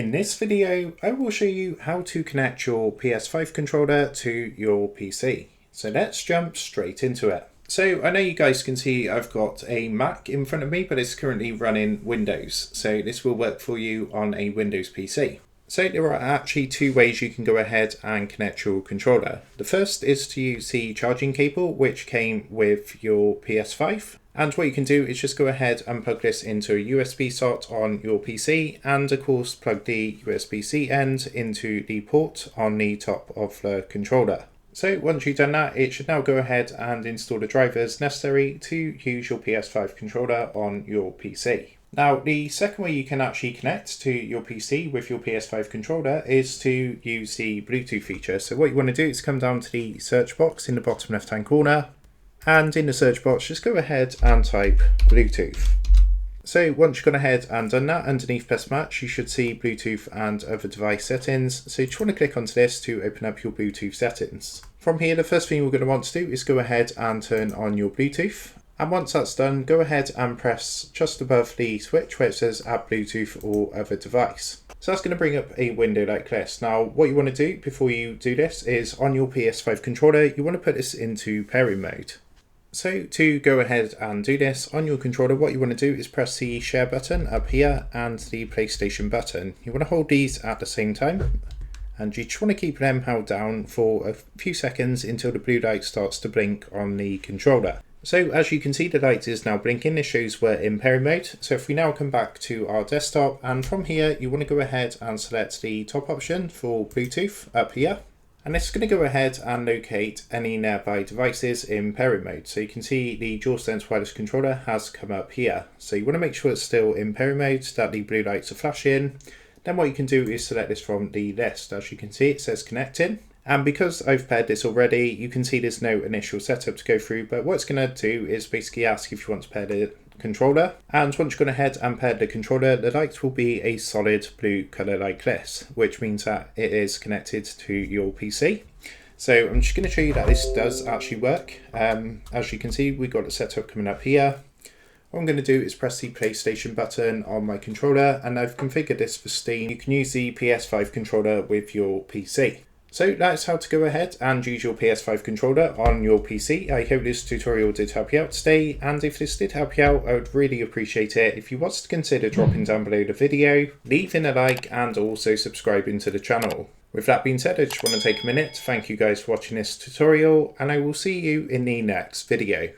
In this video, I will show you how to connect your PS5 controller to your PC. So let's jump straight into it. So I know you guys can see I've got a Mac in front of me, but it's currently running Windows. So this will work for you on a Windows PC. So there are actually two ways you can go ahead and connect your controller. The first is to use the charging cable, which came with your PS5. And what you can do is just go ahead and plug this into a USB slot on your PC, and of course plug the USB-C end into the port on the top of the controller. So once you've done that, it should now go ahead and install the drivers necessary to use your PS5 controller on your PC. Now, the second way you can actually connect to your PC with your PS5 controller is to use the Bluetooth feature. So what you want to do is come down to the search box in the bottom left hand corner, and in the search box just go ahead and type Bluetooth. So once you've gone ahead and done that, underneath Best Match you should see Bluetooth and other device settings. So you just want to click onto this to open up your Bluetooth settings. From here, the first thing we're going to want to do is go ahead and turn on your Bluetooth. And once that's done, go ahead and press just above the switch where it says Add Bluetooth or Other Device. So that's going to bring up a window like this. Now, what you want to do before you do this is on your PS5 controller, you want to put this into pairing mode. So to go ahead and do this on your controller, what you want to do is press the share button up here and the PlayStation button. You want to hold these at the same time, and you just want to keep them held down for a few seconds until the blue light starts to blink on the controller. So as you can see, the light is now blinking. This shows we're in pairing mode. So if we now come back to our desktop, and from here you want to go ahead and select the top option for Bluetooth up here. And it's going to go ahead and locate any nearby devices in pairing mode. So you can see the DualSense wireless controller has come up here. So you want to make sure it's still in pairing mode, that the blue lights are flashing. Then what you can do is select this from the list. As you can see, it says connecting. And because I've paired this already, you can see there's no initial setup to go through, but what it's going to do is basically ask if you want to pair the controller. And once you've gone ahead and paired the controller, the lights will be a solid blue colour like this, which means that it is connected to your PC. So I'm just going to show you that this does actually work. As you can see, we've got the setup coming up here. What I'm going to do is press the PlayStation button on my controller, and I've configured this for Steam. You can use the PS5 controller with your PC. So that's how to go ahead and use your PS5 controller on your PC. I hope this tutorial did help you out today, and if this did help you out, I would really appreciate it if you was to consider dropping down below the video, leaving a like, and also subscribing to the channel. With that being said, I just want to take a minute to thank you guys for watching this tutorial, and I will see you in the next video.